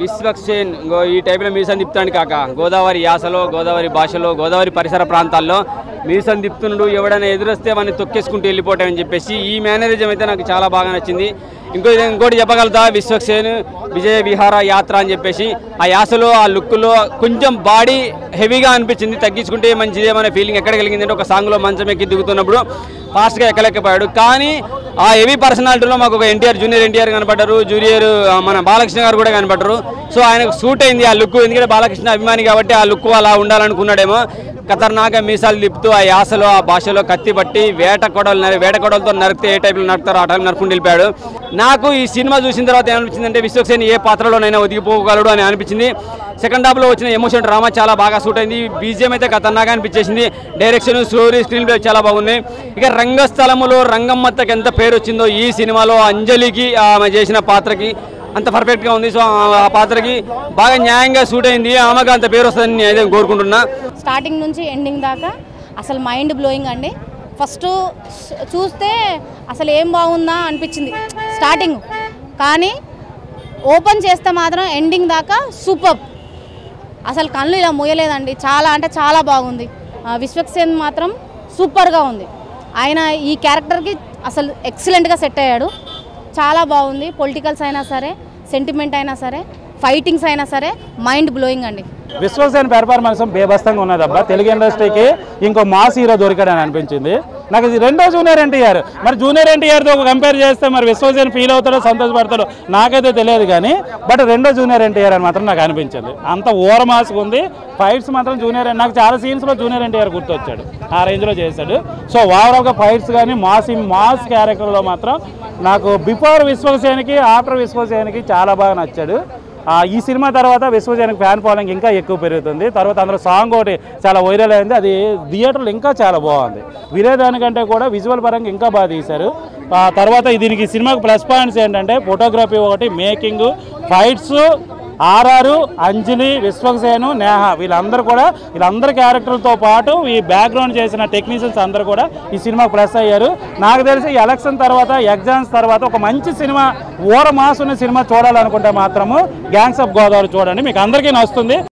విశ్వక్సేన్ ఈ టైప్లో మీసం తిప్పుతాడు కాక గోదావరి యాసలో, గోదావరి భాషలో, గోదావరి పరిసర ప్రాంతాల్లో మీసం తిప్పుతుండు. ఎవడైనా ఎదురొస్తే వాడిని తొక్కేసుకుంటూ వెళ్ళిపోవటం అని చెప్పేసి ఈ మేనరిజం అయితే నాకు చాలా బాగా నచ్చింది. ఇంకోటి చెప్పగలుగుతా, విశ్వక్సేన్ విజయ విహార యాత్ర అని చెప్పేసి ఆ యాసలో ఆ లుక్లో కొంచెం బాడీ హెవీగా అనిపించింది. తగ్గించుకుంటే మంచిదేమనే ఫీలింగ్ ఎక్కడ కలిగిందంటే ఒక సాంగ్లో మంచం ఎక్కి దిగుతున్నప్పుడు ఫాస్ట్గా ఎక్కలేకపోయాడు. కానీ ఆ హెవీ పర్సనాలిటీలో మాకు ఒక జూనియర్ ఎన్టీఆర్ కనపడ్డారు, జూనియర్ మన బాలకృష్ణ గారు కూడా కనపడ్డారు. సో ఆయనకు సూట్ అయింది ఆ లుక్. ఎందుకంటే బాలకృష్ణ అభిమాని కాబట్టి ఆ లుక్ అలా ఉండాలనుకున్నాడేమో. ఖతర్నాక మీసాలు తిప్పుతూ ఆ యాసలో ఆ భాషలో కత్తి పట్టి వేటకొడలతో నరికితే ఏ టైప్లో నరుకుతారో ఆ టైం నరుకుని వెళ్ళిపోయాడు. నాకు ఈ సినిమా చూసిన తర్వాత ఏమనిపించిందంటే విశ్వక్సేన్ ఏ పాత్రలోనైనా ఒదిగిపోగలడు అని అనిపించింది. సెకండ్ హాఫ్లో వచ్చిన ఎమోషన్ డ్రామా చాలా బాగా సూట్ అయింది. బీజిఎం అయితే ఖతర్నాగా అనిపించేసింది. డైరెక్షన్, స్టోరీ, స్క్రీన్ ప్లే చాలా బాగుంది. ఇక రంగస్థలములో రంగమ్మత్తకి ఎంత పేరు వచ్చిందో ఈ సినిమాలో అంజలికి ఆమె చేసిన పాత్రకి అంత పర్ఫెక్ట్గా ఉంది. సో ఆ పాత్రకి బాగా న్యాయంగా సూట్ అయింది. ఆమెకు అంత పేరు వస్తుందని నేను కోరుకుంటున్నా. స్టార్టింగ్ నుంచి ఎండింగ్ దాకా అసలు మైండ్ బ్లోయింగ్ అండి. ఫస్ట్ చూస్తే అసలు ఏం బాగుందా అనిపించింది స్టార్టింగ్, కానీ ఓపెన్ చేస్తే మాత్రం ఎండింగ్ దాకా సూపర్. అసలు కళ్ళు ఇలా మూయలేదండి. చాలా అంటే చాలా బాగుంది. విశ్వక్సేన్ మాత్రం సూపర్గా ఉంది. ఆయన ఈ క్యారెక్టర్కి అసలు ఎక్సలెంట్గా సెట్ అయ్యాడు. చాలా బాగుంది. పొలిటికల్స్ అయినా సరే, సెంటిమెంట్ అయినా సరే, ఫైటింగ్స్ అయినా సరే మైండ్ బ్లోయింగ్ అండి. విశ్వక్సేన్ పెర్ఫార్మెన్స్ బేబస్తంగా ఉన్నదబ్బా. తెలుగు ఇండస్ట్రీకి ఇంకో మాస్ హీరో దొరికాడని అనిపించింది నాకు. ఇది రెండో జూనియర్ ఎన్టీఆర్. మరి జూనియర్ ఎన్టీఆర్తో కంపేర్ చేస్తే మరి విశ్వక్సేన్ ఫీల్ అవుతాడో సంతోషపడతాడో నాకైతే తెలియదు, కానీ బట్ రెండో జూనియర్ ఎన్టీఆర్ అని మాత్రం నాకు అనిపించింది. అంత ఓవర్ మాస్గా ఉంది. ఫైట్స్ మాత్రం జూనియర్, నాకు చాలా సీన్స్లో జూనియర్ ఎన్టీఆర్ గుర్తొచ్చాడు, ఆ రేంజ్లో చేశాడు. సో ఓవరాల్గా ఫైట్స్ కానీ మాస్ క్యారెక్టర్లో మాత్రం నాకు బిఫోర్ విశ్వక్సేన్కి ఆఫ్టర్ విశ్వక్సేన్కి చాలా బాగా నచ్చాడు. ఈ సినిమా తర్వాత విశ్వక్సేన్కి ఫ్యాన్ ఫాలోయింగ్ ఇంకా ఎక్కువ పెరుగుతుంది. తర్వాత అందులో సాంగ్ ఒకటి చాలా వైరల్ అయింది, అది థియేటర్లో ఇంకా చాలా బాగుంది. వినేదానికంటే కూడా విజువల్ పరంగా ఇంకా బాగా తీశారు. తర్వాత దీనికి సినిమాకి ప్లస్ పాయింట్స్ ఏంటంటే ఫోటోగ్రఫీ ఒకటి, మేకింగ్, ఫైట్స్, ఆర్ఆర్, అంజలి, విశ్వక్సేను, నేహ వీళ్ళందరి క్యారెక్టర్లతో పాటు ఈ బ్యాక్గ్రౌండ్ చేసిన టెక్నీషియన్స్ అందరూ కూడా ఈ సినిమాకు ప్లస్ అయ్యారు. నాకు తెలిసి ఎలక్షన్ తర్వాత, ఎగ్జామ్స్ తర్వాత ఒక మంచి సినిమా, ఓర మాస్ ఉన్న సినిమా చూడాలనుకుంటే మాత్రము గ్యాంగ్స్ ఆఫ్ గోదావరి చూడండి, మీకు అందరికీ నచ్చుతుంది.